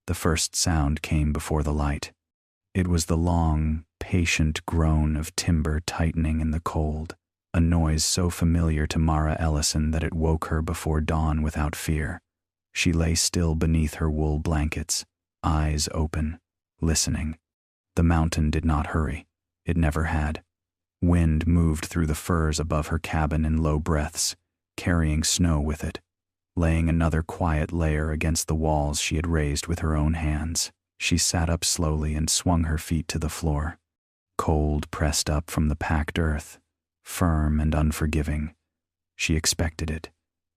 The first sound came before the light. It was the long, patient groan of timber tightening in the cold, a noise so familiar to Mara Ellison that it woke her before dawn without fear. She lay still beneath her wool blankets, eyes open, listening. The mountain did not hurry. It never had. Wind moved through the firs above her cabin in low breaths, carrying snow with it, laying another quiet layer against the walls she had raised with her own hands. She sat up slowly and swung her feet to the floor. Cold pressed up from the packed earth, firm and unforgiving. She expected it.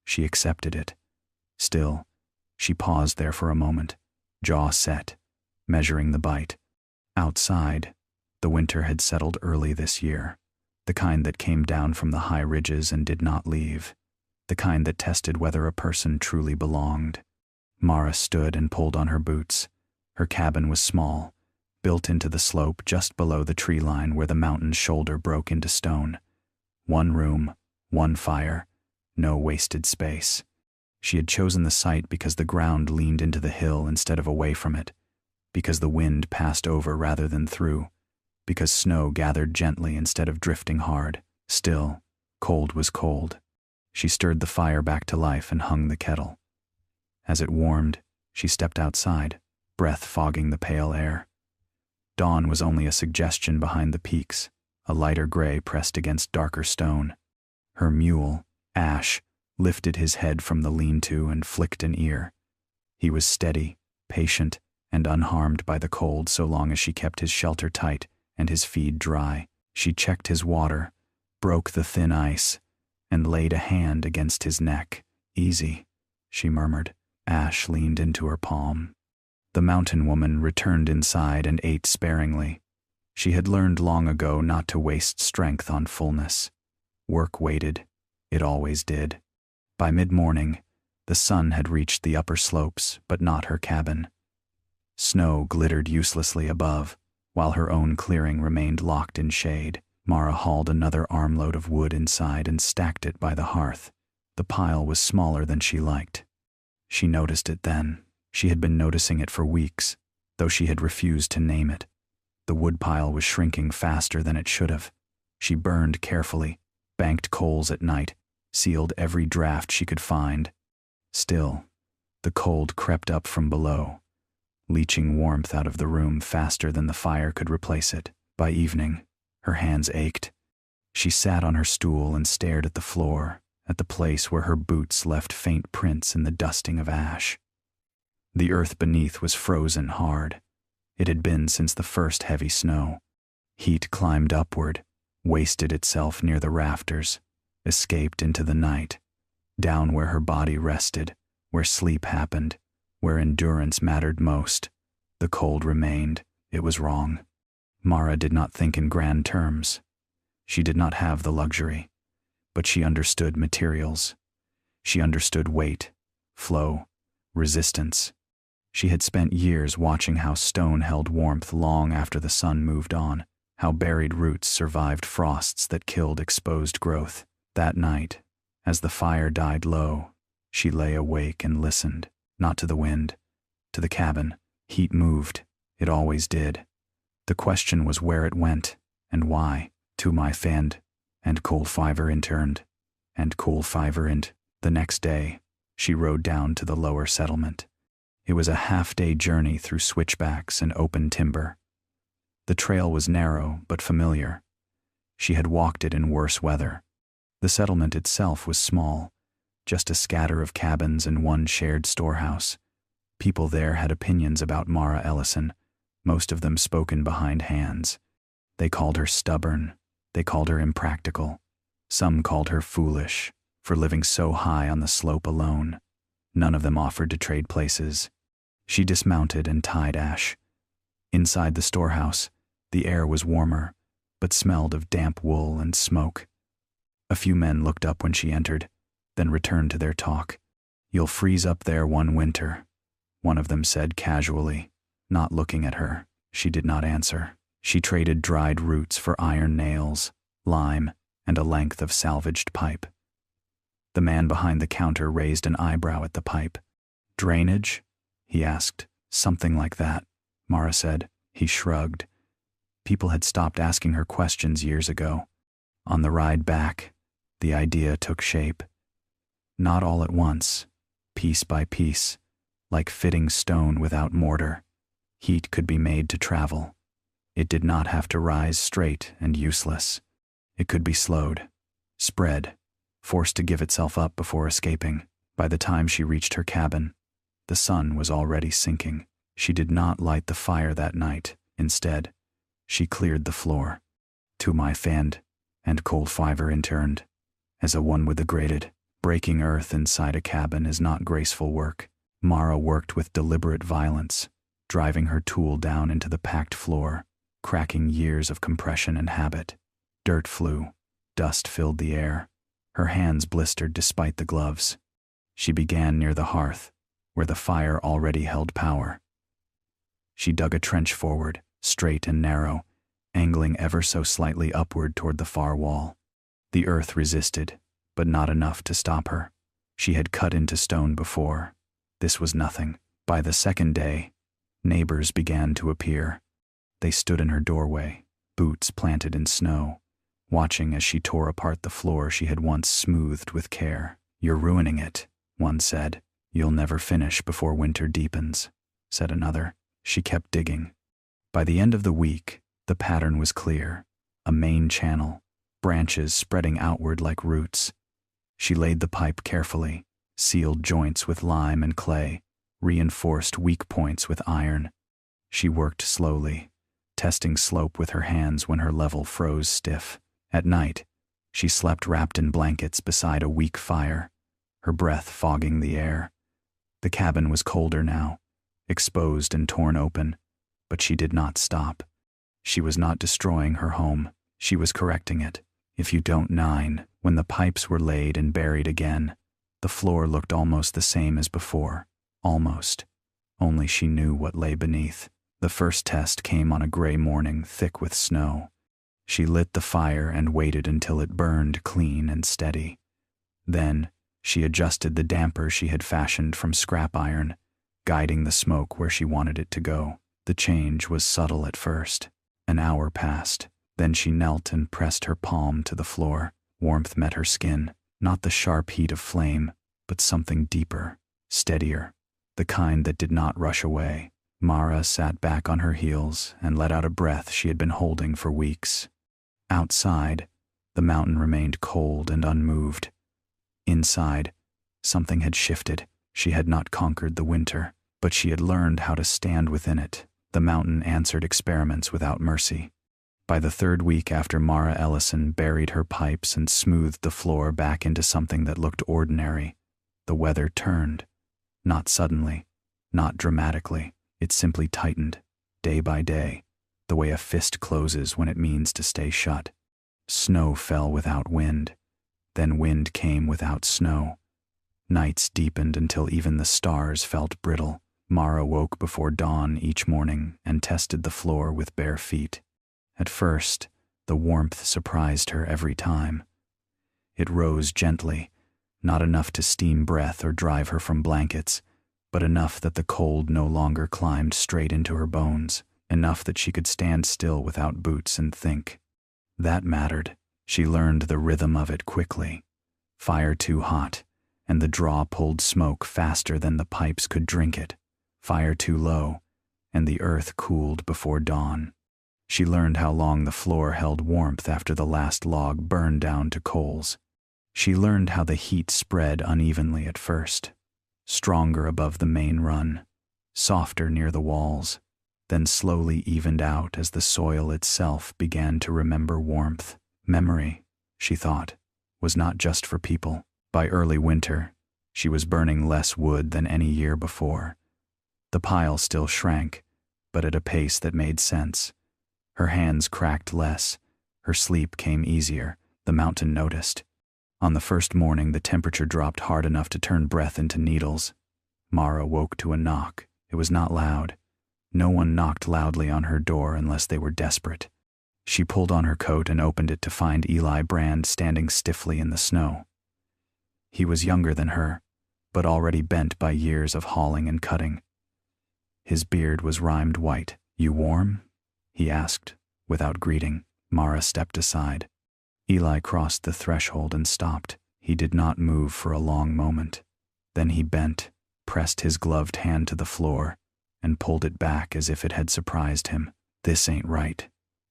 She accepted it. Still, she paused there for a moment, jaw set, measuring the bite. Outside, the winter had settled early this year, the kind that came down from the high ridges and did not leave, the kind that tested whether a person truly belonged. Mara stood and pulled on her boots. Her cabin was small, built into the slope just below the tree line where the mountain's shoulder broke into stone. One room, one fire, no wasted space. She had chosen the site because the ground leaned into the hill instead of away from it, because the wind passed over rather than through, because snow gathered gently instead of drifting hard. Still, cold was cold. She stirred the fire back to life and hung the kettle. As it warmed, she stepped outside, breath fogging the pale air. Dawn was only a suggestion behind the peaks, a lighter gray pressed against darker stone. Her mule, Ash, lifted his head from the lean-to and flicked an ear. He was steady, patient, and unharmed by the cold so long as she kept his shelter tight and his feed dry. She checked his water, broke the thin ice, and laid a hand against his neck. "Easy," she murmured. Ash leaned into her palm. The mountain woman returned inside and ate sparingly. She had learned long ago not to waste strength on fullness. Work waited. It always did. By mid-morning, the sun had reached the upper slopes, but not her cabin. Snow glittered uselessly above, while her own clearing remained locked in shade. Mara hauled another armload of wood inside and stacked it by the hearth. The pile was smaller than she liked. She noticed it then. She had been noticing it for weeks, though she had refused to name it. The woodpile was shrinking faster than it should have. She burned carefully, banked coals at night, sealed every draft she could find. Still, the cold crept up from below, leaching warmth out of the room faster than the fire could replace it. By evening, her hands ached. She sat on her stool and stared at the floor, at the place where her boots left faint prints in the dusting of ash. The earth beneath was frozen hard. It had been since the first heavy snow. Heat climbed upward, wasted itself near the rafters, escaped into the night, down where her body rested, where sleep happened, where endurance mattered most. The cold remained. It was wrong. Mara did not think in grand terms. She did not have the luxury, but she understood materials. She understood weight, flow, resistance. She had spent years watching how stone held warmth long after the sun moved on, how buried roots survived frosts that killed exposed growth. That night, as the fire died low, she lay awake and listened, not to the wind, to the cabin. Heat moved. It always did. The question was where it went, and why. To my fend, and cool fiver interned, and cool fiver int. The next day, she rode down to the lower settlement. It was a half-day journey through switchbacks and open timber. The trail was narrow but familiar. She had walked it in worse weather. The settlement itself was small, just a scatter of cabins and one shared storehouse. People there had opinions about Mara Ellison, most of them spoken behind hands. They called her stubborn. They called her impractical. Some called her foolish for living so high on the slope alone. None of them offered to trade places. She dismounted and tied Ash. Inside the storehouse, the air was warmer, but smelled of damp wool and smoke. A few men looked up when she entered, then returned to their talk. "You'll freeze up there one winter," one of them said casually, not looking at her. She did not answer. She traded dried roots for iron nails, lime, and a length of salvaged pipe. The man behind the counter raised an eyebrow at the pipe. "Drainage?" he asked, Something like that, Mara said. He shrugged. People had stopped asking her questions years ago. On the ride back, the idea took shape. Not all at once, piece by piece, like fitting stone without mortar. Heat could be made to travel. It did not have to rise straight and useless. It could be slowed, spread, forced to give itself up before escaping. By the time she reached her cabin, the sun was already sinking. She did not light the fire that night. Instead, she cleared the floor. To my fanned and cold fiver interned, as a one with the grated. Breaking earth inside a cabin is not graceful work. Mara worked with deliberate violence, driving her tool down into the packed floor, cracking years of compression and habit. Dirt flew, dust filled the air. Her hands blistered despite the gloves. She began near the hearth, where the fire already held power. She dug a trench forward, straight and narrow, angling ever so slightly upward toward the far wall. The earth resisted, but not enough to stop her. She had cut into stone before. This was nothing. By the second day, neighbors began to appear. They stood in her doorway, boots planted in snow, watching as she tore apart the floor she had once smoothed with care. "You're ruining it," one said. "You'll never finish before winter deepens," said another. She kept digging. By the end of the week, the pattern was clear. A main channel, branches spreading outward like roots. She laid the pipe carefully, sealed joints with lime and clay, reinforced weak points with iron. She worked slowly, testing slope with her hands when her level froze stiff. At night, she slept wrapped in blankets beside a weak fire, her breath fogging the air. The cabin was colder now, exposed and torn open, but she did not stop. She was not destroying her home, she was correcting it. If you don't nine, when the pipes were laid and buried again, the floor looked almost the same as before. Almost. Only she knew what lay beneath. The first test came on a gray morning thick with snow. She lit the fire and waited until it burned clean and steady. Then, she adjusted the damper she had fashioned from scrap iron, guiding the smoke where she wanted it to go. The change was subtle at first. An hour passed. Then she knelt and pressed her palm to the floor. Warmth met her skin, not the sharp heat of flame, but something deeper, steadier, the kind that did not rush away. Mara sat back on her heels and let out a breath she had been holding for weeks. Outside, the mountain remained cold and unmoved. Inside, something had shifted. She had not conquered the winter, but she had learned how to stand within it. The mountain answered experiments without mercy. By the third week after Mara Ellison buried her pipes and smoothed the floor back into something that looked ordinary, the weather turned. Not suddenly, not dramatically. It simply tightened, day by day, the way a fist closes when it means to stay shut. Snow fell without wind. Then wind came without snow. Nights deepened until even the stars felt brittle. Mara woke before dawn each morning and tested the floor with bare feet. At first, the warmth surprised her every time. It rose gently, not enough to steam breath or drive her from blankets, but enough that the cold no longer climbed straight into her bones, enough that she could stand still without boots and think. That mattered. She learned the rhythm of it quickly. Fire too hot, and the draw pulled smoke faster than the pipes could drink it. Fire too low, and the earth cooled before dawn. She learned how long the floor held warmth after the last log burned down to coals. She learned how the heat spread unevenly at first, stronger above the main run, softer near the walls, then slowly evened out as the soil itself began to remember warmth. Memory, she thought, was not just for people. By early winter, she was burning less wood than any year before. The pile still shrank, but at a pace that made sense. Her hands cracked less, her sleep came easier. The mountain noticed. On the first morning, the temperature dropped hard enough to turn breath into needles. Mara woke to a knock. It was not loud. No one knocked loudly on her door unless they were desperate. She pulled on her coat and opened it to find Eli Brand standing stiffly in the snow. He was younger than her, but already bent by years of hauling and cutting. His beard was rimed white. "You warm?" he asked, without greeting. Mara stepped aside. Eli crossed the threshold and stopped. He did not move for a long moment. Then he bent, pressed his gloved hand to the floor, and pulled it back as if it had surprised him. "This ain't right,"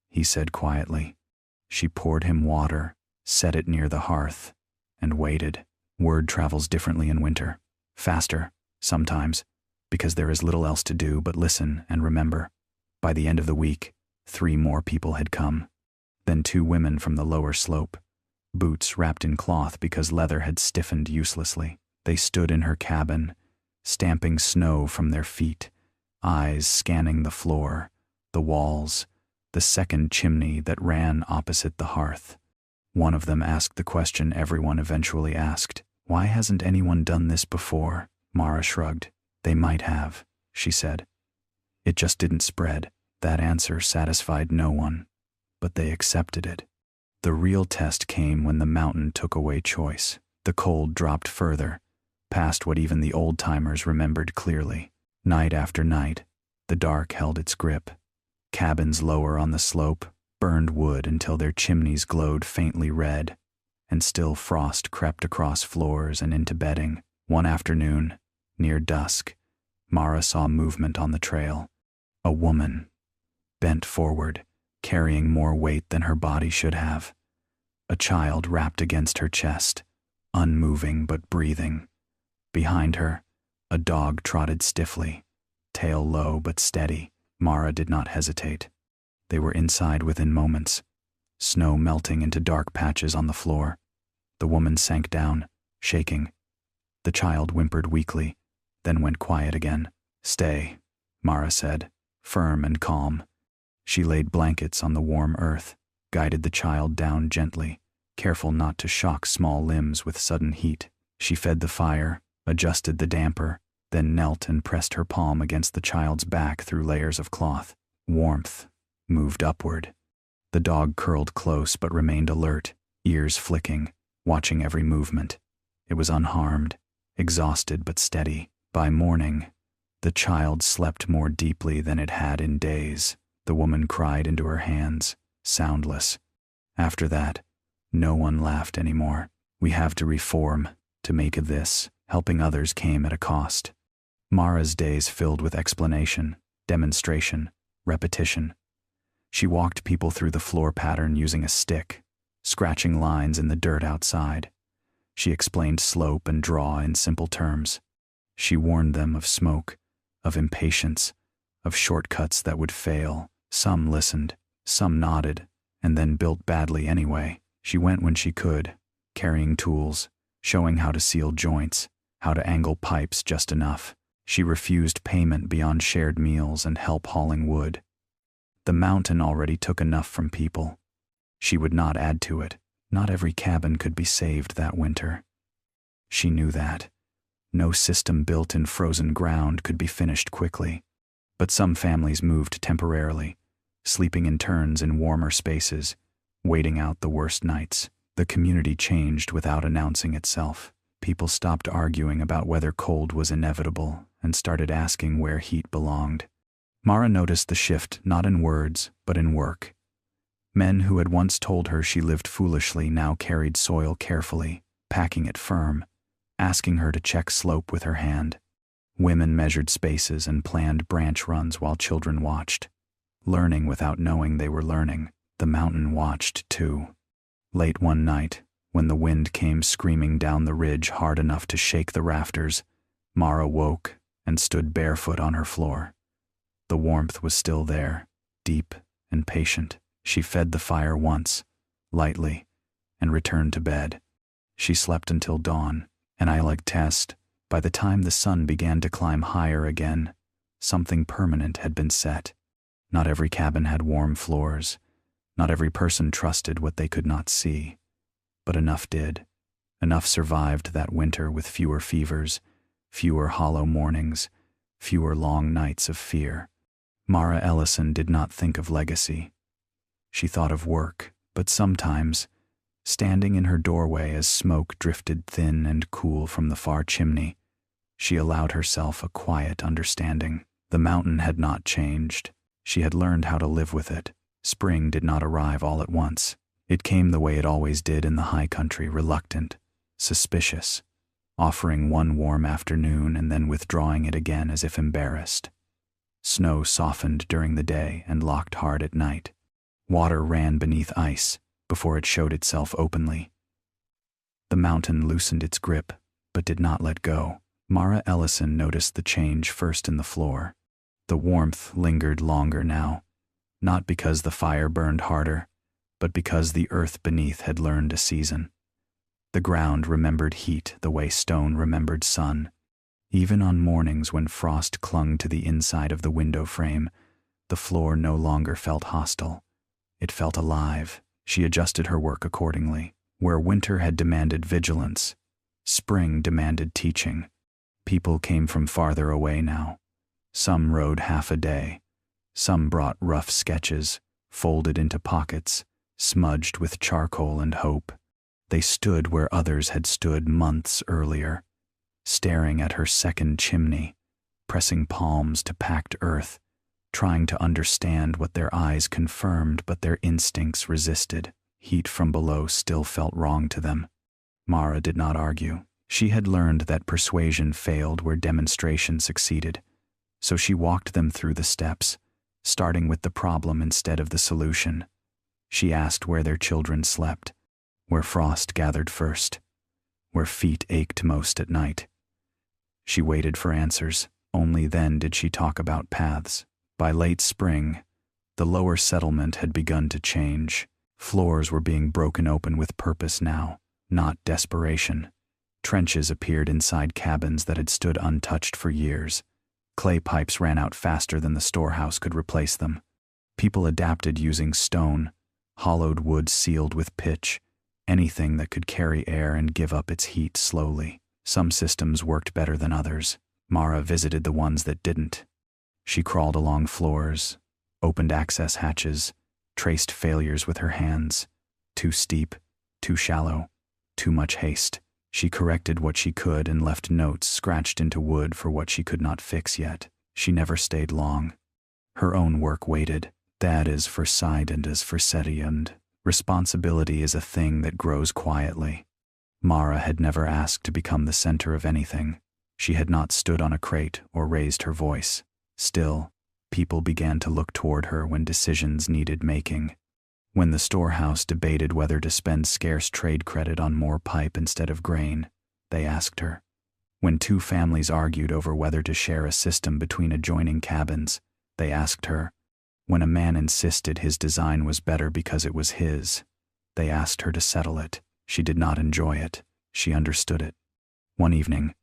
he said quietly. She poured him water, set it near the hearth, and waited. Word travels differently in winter. Faster, sometimes, because there is little else to do but listen and remember. By the end of the week, 3 more people had come. Then 2 women from the lower slope, boots wrapped in cloth because leather had stiffened uselessly. They stood in her cabin, stamping snow from their feet, eyes scanning the floor, the walls, the second chimney that ran opposite the hearth. One of them asked the question everyone eventually asked. "Why hasn't anyone done this before?" Mara shrugged. "They might have," she said. "It just didn't spread." That answer satisfied no one, but they accepted it. The real test came when the mountain took away choice. The cold dropped further, past what even the old-timers remembered clearly. Night after night, the dark held its grip. Cabins lower on the slope burned wood until their chimneys glowed faintly red, and still frost crept across floors and into bedding. One afternoon, near dusk, Mara saw movement on the trail. A woman, bent forward, carrying more weight than her body should have. A child wrapped against her chest, unmoving but breathing. Behind her, a dog trotted stiffly, tail low but steady. Mara did not hesitate. They were inside within moments, snow melting into dark patches on the floor. The woman sank down, shaking. The child whimpered weakly, then went quiet again. "Stay," Mara said, firm and calm. She laid blankets on the warm earth, guided the child down gently, careful not to shock small limbs with sudden heat. She fed the fire, adjusted the damper, then knelt and pressed her palm against the child's back through layers of cloth. Warmth moved upward. The dog curled close but remained alert, ears flicking, watching every movement. It was unharmed, exhausted but steady. By morning, the child slept more deeply than it had in days. The woman cried into her hands, soundless. After that, no one laughed anymore. "We have to reform, to make of this." Helping others came at a cost. Mara's days filled with explanation, demonstration, repetition. She walked people through the floor pattern using a stick, scratching lines in the dirt outside. She explained slope and draw in simple terms. She warned them of smoke, of impatience, of shortcuts that would fail. Some listened, some nodded, and then built badly anyway. She went when she could, carrying tools, showing how to seal joints, how to angle pipes just enough. She refused payment beyond shared meals and help hauling wood. The mountain already took enough from people. She would not add to it. Not every cabin could be saved that winter. She knew that. No system built in frozen ground could be finished quickly. But some families moved temporarily, sleeping in turns in warmer spaces, waiting out the worst nights. The community changed without announcing itself. People stopped arguing about whether cold was inevitable and started asking where heat belonged. Mara noticed the shift not in words, but in work. Men who had once told her she lived foolishly now carried soil carefully, packing it firm, asking her to check slope with her hand. Women measured spaces and planned branch runs while children watched, learning without knowing they were learning. The mountain watched, too. Late one night, when the wind came screaming down the ridge hard enough to shake the rafters, Mara woke and stood barefoot on her floor. The warmth was still there, deep and patient. She fed the fire once, lightly, and returned to bed. She slept until dawn, and I like Test. By the time the sun began to climb higher again, something permanent had been set. Not every cabin had warm floors. Not every person trusted what they could not see. But enough did. Enough survived that winter with fewer fevers, fewer hollow mornings, fewer long nights of fear. Mara Ellison did not think of legacy. She thought of work, but sometimes, standing in her doorway as smoke drifted thin and cool from the far chimney, she allowed herself a quiet understanding. The mountain had not changed. She had learned how to live with it. Spring did not arrive all at once. It came the way it always did in the high country, reluctant, suspicious, offering one warm afternoon and then withdrawing it again as if embarrassed. Snow softened during the day and locked hard at night. Water ran beneath ice before it showed itself openly. The mountain loosened its grip, but did not let go. Mara Ellison noticed the change first in the floor. The warmth lingered longer now, not because the fire burned harder, but because the earth beneath had learned a season. The ground remembered heat the way stone remembered sun. Even on mornings when frost clung to the inside of the window frame, the floor no longer felt hostile. It felt alive. She adjusted her work accordingly. Where winter had demanded vigilance, spring demanded teaching. People came from farther away now. Some rode half a day. Some brought rough sketches, folded into pockets, smudged with charcoal and hope. They stood where others had stood months earlier, staring at her second chimney, pressing palms to packed earth, trying to understand what their eyes confirmed but their instincts resisted. Heat from below still felt wrong to them. Mara did not argue. She had learned that persuasion failed where demonstration succeeded, so she walked them through the steps, starting with the problem instead of the solution. She asked where their children slept, where frost gathered first, where feet ached most at night. She waited for answers. Only then did she talk about paths. By late spring, the lower settlement had begun to change. Floors were being broken open with purpose now, not desperation. Trenches appeared inside cabins that had stood untouched for years. Clay pipes ran out faster than the storehouse could replace them. People adapted using stone, hollowed wood sealed with pitch, anything that could carry air and give up its heat slowly. Some systems worked better than others. Mara visited the ones that didn't. She crawled along floors, opened access hatches, traced failures with her hands. Too steep, too shallow, too much haste. She corrected what she could and left notes scratched into wood for what she could not fix yet. She never stayed long. Her own work waited. That is for side and as for SETI, and responsibility is a thing that grows quietly. Mara had never asked to become the center of anything. She had not stood on a crate or raised her voice. Still, people began to look toward her when decisions needed making. When the storehouse debated whether to spend scarce trade credit on more pipe instead of grain, they asked her. When two families argued over whether to share a system between adjoining cabins, they asked her. When a man insisted his design was better because it was his, they asked her to settle it. She did not enjoy it. She understood it. One evening,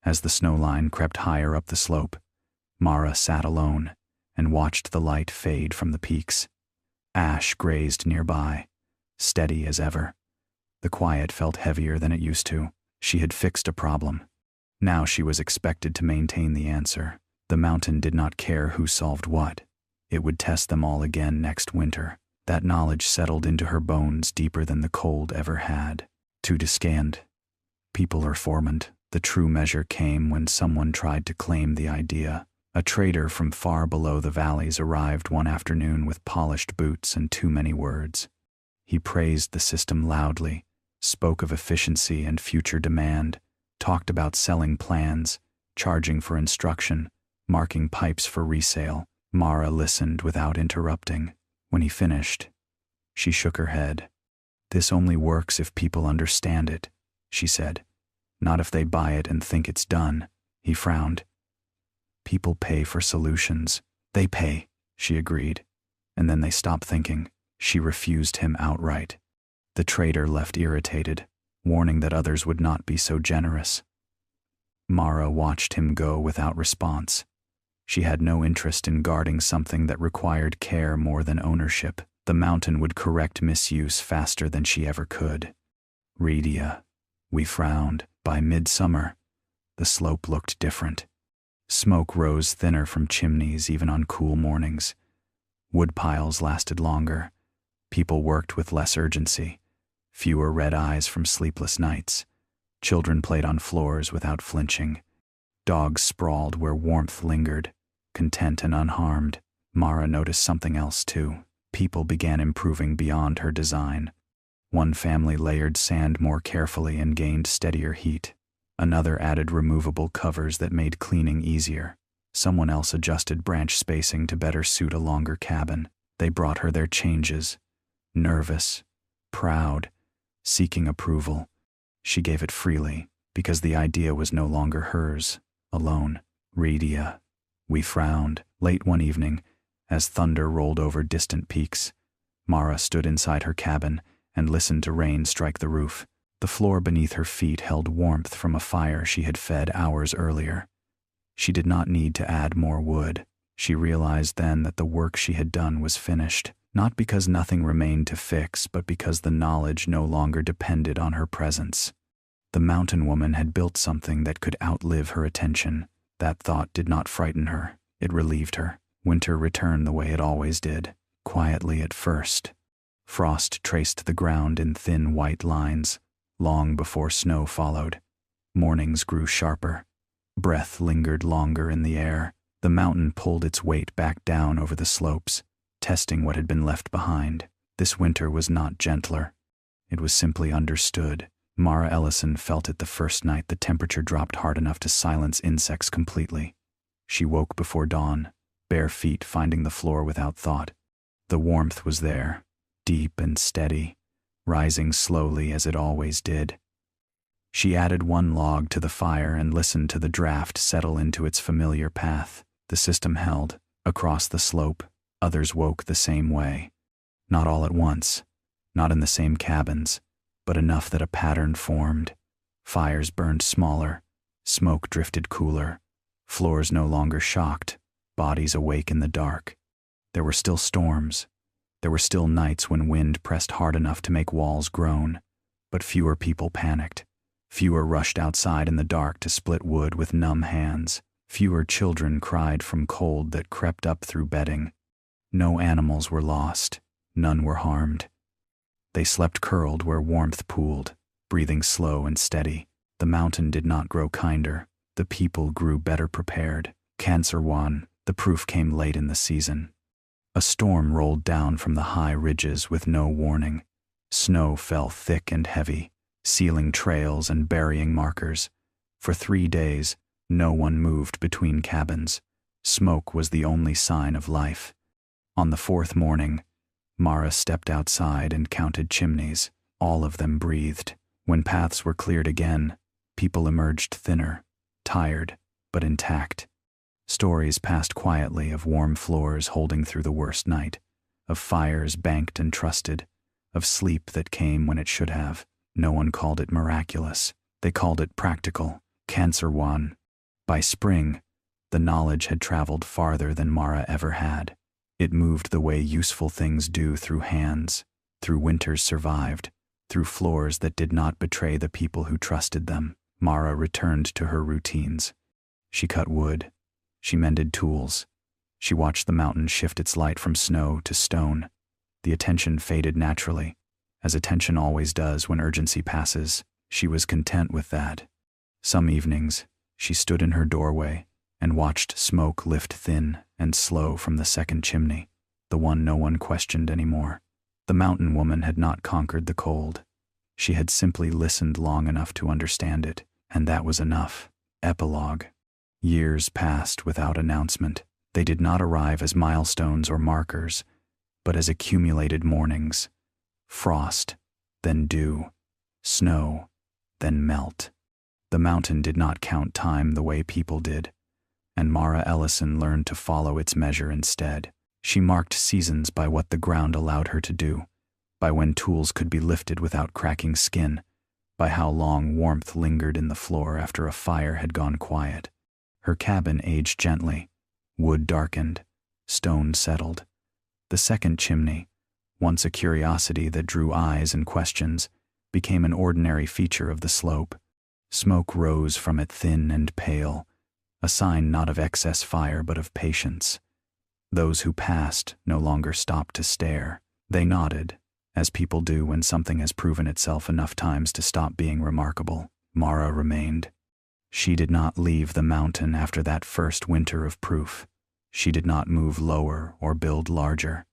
as the snow line crept higher up the slope, Mara sat alone and watched the light fade from the peaks. Ash grazed nearby, steady as ever. The quiet felt heavier than it used to. She had fixed a problem. Now she was expected to maintain the answer. The mountain did not care who solved what. It would test them all again next winter. That knowledge settled into her bones deeper than the cold ever had. To descend, people are formant. The true measure came when someone tried to claim the idea. A trader from far below the valleys arrived one afternoon with polished boots and too many words. He praised the system loudly, spoke of efficiency and future demand, talked about selling plans, charging for instruction, marking pipes for resale. Mara listened without interrupting. When he finished, she shook her head. "This only works if people understand it," she said. "Not if they buy it and think it's done." He frowned. "People pay for solutions." "They pay," she agreed. And then they stopped thinking. She refused him outright. The trader left irritated, warning that others would not be so generous. Mara watched him go without response. She had no interest in guarding something that required care more than ownership. The mountain would correct misuse faster than she ever could. Redia. We frowned. By midsummer, the slope looked different. Smoke rose thinner from chimneys even on cool mornings. Wood piles lasted longer. People worked with less urgency. Fewer red eyes from sleepless nights. Children played on floors without flinching. Dogs sprawled where warmth lingered. content and unharmed. Mara noticed something else too. People began improving beyond her design. One family layered sand more carefully and gained steadier heat. Another added removable covers that made cleaning easier. Someone else adjusted branch spacing to better suit a longer cabin. They brought her their changes. Nervous, proud, seeking approval. She gave it freely, because the idea was no longer hers, alone. Redia. We frowned. Late one evening, as thunder rolled over distant peaks, Mara stood inside her cabin and listened to rain strike the roof. The floor beneath her feet held warmth from a fire she had fed hours earlier. She did not need to add more wood. She realized then that the work she had done was finished, not because nothing remained to fix, but because the knowledge no longer depended on her presence. The mountain woman had built something that could outlive her attention. That thought did not frighten her. It relieved her. Winter returned the way it always did, quietly at first. Frost traced the ground in thin white lines, long before snow followed. Mornings grew sharper. Breath lingered longer in the air. The mountain pulled its weight back down over the slopes, testing what had been left behind. This winter was not gentler. It was simply understood. Mara Ellison felt it the first night the temperature dropped hard enough to silence insects completely. She woke before dawn, bare feet finding the floor without thought. The warmth was there, deep and steady, rising slowly as it always did. She added one log to the fire and listened to the draft settle into its familiar path. The system held. Across the slope, others woke the same way. Not all at once, not in the same cabins, but enough that a pattern formed. Fires burned smaller, smoke drifted cooler, floors no longer shocked, bodies awake in the dark. There were still storms. There were still nights when wind pressed hard enough to make walls groan, but fewer people panicked. Fewer rushed outside in the dark to split wood with numb hands. Fewer children cried from cold that crept up through bedding. No animals were lost. None were harmed. They slept curled where warmth pooled, breathing slow and steady. The mountain did not grow kinder. The people grew better prepared. Cancer won. The proof came late in the season. A storm rolled down from the high ridges with no warning. Snow fell thick and heavy, sealing trails and burying markers. For 3 days, no one moved between cabins. Smoke was the only sign of life. On the 4th morning, Mara stepped outside and counted chimneys. All of them breathed. When paths were cleared again, people emerged thinner, tired, but intact. Stories passed quietly of warm floors holding through the worst night, of fires banked and trusted, of sleep that came when it should have. No one called it miraculous. They called it practical. Cancer won. By spring, the knowledge had traveled farther than Mara ever had. It moved the way useful things do through hands, through winters survived, through floors that did not betray the people who trusted them. Mara returned to her routines. She cut wood. She mended tools. She watched the mountain shift its light from snow to stone. The attention faded naturally, as attention always does when urgency passes. She was content with that. Some evenings, she stood in her doorway and watched smoke lift thin and slow from the second chimney, the one no one questioned anymore. The mountain woman had not conquered the cold. She had simply listened long enough to understand it, and that was enough. Epilogue. Years passed without announcement. They did not arrive as milestones or markers, but as accumulated mornings. Frost, then dew, snow, then melt. The mountain did not count time the way people did, and Mara Ellison learned to follow its measure instead. She marked seasons by what the ground allowed her to do, by when tools could be lifted without cracking skin, by how long warmth lingered in the floor after a fire had gone quiet. Her cabin aged gently. Wood darkened. Stone settled. The second chimney, once a curiosity that drew eyes and questions, became an ordinary feature of the slope. Smoke rose from it thin and pale, a sign not of excess fire but of patience. Those who passed no longer stopped to stare. They nodded, as people do when something has proven itself enough times to stop being remarkable. Mara remained. She did not leave the mountain after that first winter of proof. She did not move lower or build larger.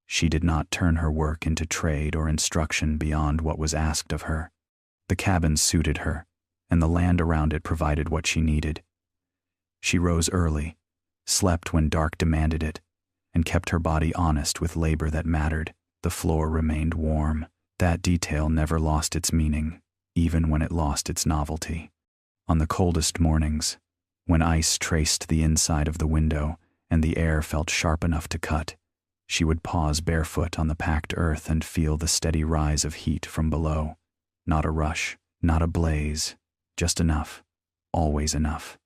She did not turn her work into trade or instruction beyond what was asked of her. The cabin suited her, and the land around it provided what she needed. She rose early, slept when dark demanded it, and kept her body honest with labor that mattered. The floor remained warm. That detail never lost its meaning, even when it lost its novelty. On the coldest mornings, when ice traced the inside of the window and the air felt sharp enough to cut, she would pause barefoot on the packed earth and feel the steady rise of heat from below. Not a rush, not a blaze, just enough, always enough.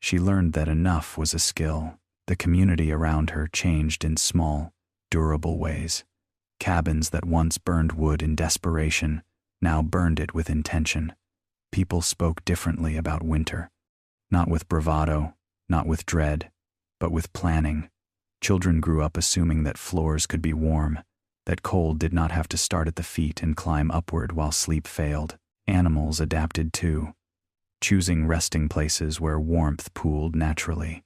She learned that enough was a skill. The community around her changed in small, durable ways. Cabins that once burned wood in desperation now burned it with intention. People spoke differently about winter, not with bravado, not with dread, but with planning. Children grew up assuming that floors could be warm, that cold did not have to start at the feet and climb upward while sleep failed. Animals adapted too, choosing resting places where warmth pooled naturally.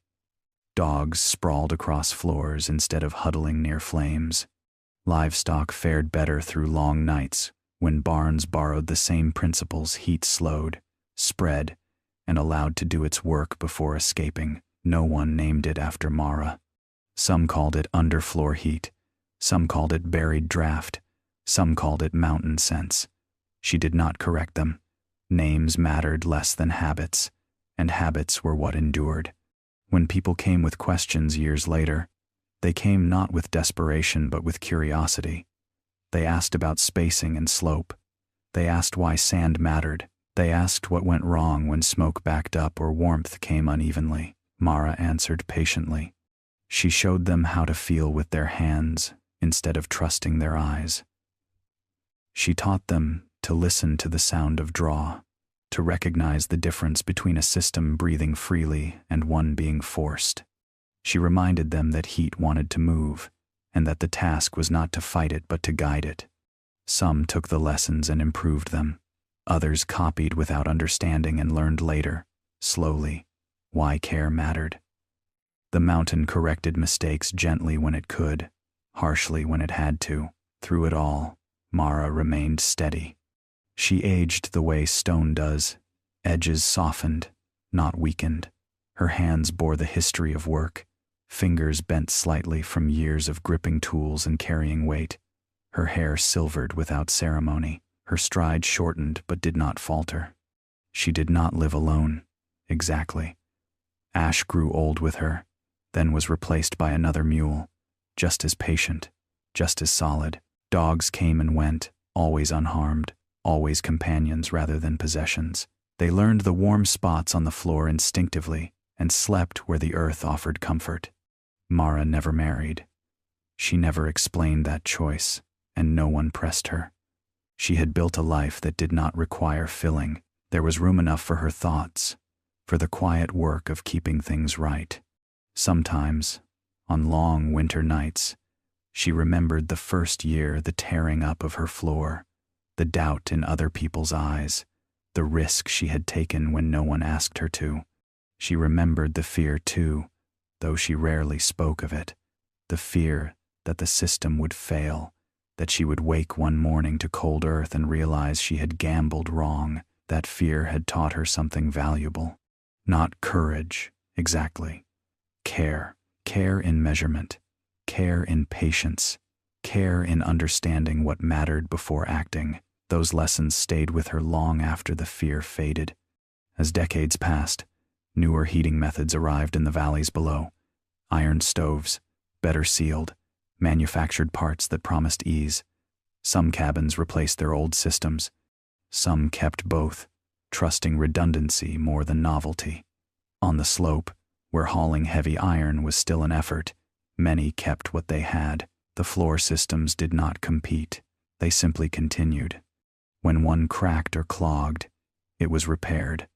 Dogs sprawled across floors instead of huddling near flames. Livestock fared better through long nights when barns borrowed the same principles. Heat slowed, spread, and allowed to do its work before escaping. No one named it after Mara. Some called it underfloor heat, some called it buried draft, some called it mountain sense. She did not correct them. Names mattered less than habits, and habits were what endured. When people came with questions years later, they came not with desperation but with curiosity. They asked about spacing and slope. They asked why sand mattered. They asked what went wrong when smoke backed up or warmth came unevenly. Mara answered patiently. She showed them how to feel with their hands instead of trusting their eyes. She taught them to listen to the sound of draw, to recognize the difference between a system breathing freely and one being forced. She reminded them that heat wanted to move, and that the task was not to fight it but to guide it. Some took the lessons and improved them. Others copied without understanding and learned later, slowly, why care mattered. The mountain corrected mistakes gently when it could, harshly when it had to. Through it all, Mara remained steady. She aged the way stone does, edges softened, not weakened. Her hands bore the history of work, fingers bent slightly from years of gripping tools and carrying weight. Her hair silvered without ceremony, her stride shortened but did not falter. She did not live alone, exactly. Ash grew old with her, then was replaced by another mule, just as patient, just as solid. Dogs came and went, always unharmed, always companions rather than possessions. They learned the warm spots on the floor instinctively and slept where the earth offered comfort. Mara never married. She never explained that choice, and no one pressed her. She had built a life that did not require filling. There was room enough for her thoughts, for the quiet work of keeping things right. Sometimes, on long winter nights, she remembered the first year, the tearing up of her floor, the doubt in other people's eyes, the risk she had taken when no one asked her to. She remembered the fear too, though she rarely spoke of it, the fear that the system would fail, that she would wake one morning to cold earth and realize she had gambled wrong. That fear had taught her something valuable. Not courage, exactly. Care in measurement, care in patience, care in understanding what mattered before acting. Those lessons stayed with her long after the fear faded. As decades passed, newer heating methods arrived in the valleys below. Iron stoves, better sealed, manufactured parts that promised ease. Some cabins replaced their old systems. Some kept both, trusting redundancy more than novelty. On the slope, where hauling heavy iron was still an effort, many kept what they had. The floor systems did not compete. They simply continued. When one cracked or clogged, it was repaired.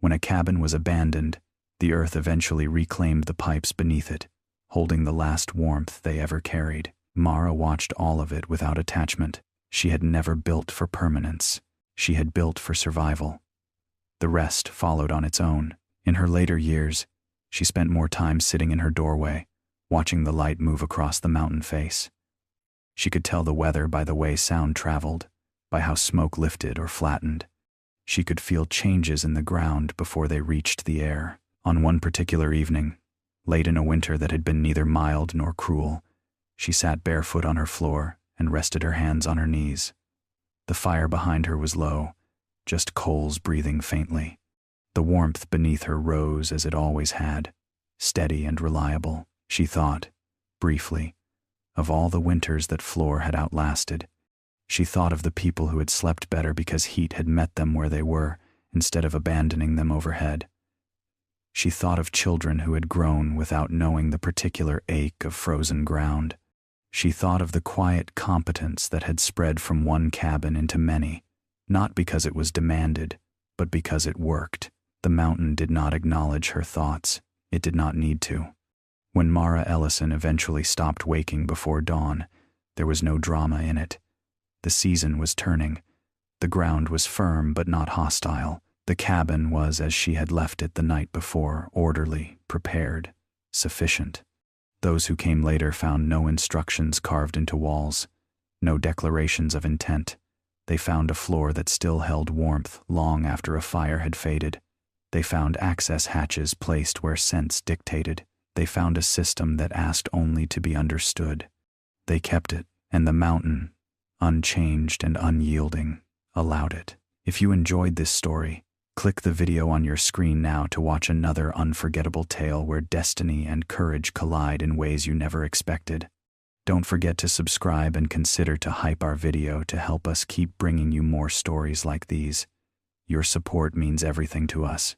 When a cabin was abandoned, the earth eventually reclaimed the pipes beneath it, holding the last warmth they ever carried. Mara watched all of it without attachment. She had never built for permanence. She had built for survival. The rest followed on its own. In her later years, she spent more time sitting in her doorway, watching the light move across the mountain face. She could tell the weather by the way sound traveled, by how smoke lifted or flattened. She could feel changes in the ground before they reached the air. On one particular evening, late in a winter that had been neither mild nor cruel, she sat barefoot on her floor and rested her hands on her knees. The fire behind her was low, just coals breathing faintly. The warmth beneath her rose as it always had, steady and reliable. She thought, briefly, of all the winters that Flor had outlasted. She thought of the people who had slept better because heat had met them where they were, instead of abandoning them overhead. She thought of children who had grown without knowing the particular ache of frozen ground. She thought of the quiet competence that had spread from one cabin into many, not because it was demanded, but because it worked. The mountain did not acknowledge her thoughts. It did not need to. When Mara Ellison eventually stopped waking before dawn, there was no drama in it. The season was turning. The ground was firm but not hostile. The cabin was as she had left it the night before, orderly, prepared, sufficient. Those who came later found no instructions carved into walls, no declarations of intent. They found a floor that still held warmth long after a fire had faded. They found access hatches placed where sense dictated. They found a system that asked only to be understood. They kept it, and the mountain, unchanged and unyielding, allowed it. If you enjoyed this story, click the video on your screen now to watch another unforgettable tale where destiny and courage collide in ways you never expected. Don't forget to subscribe and consider to hype our video to help us keep bringing you more stories like these. Your support means everything to us.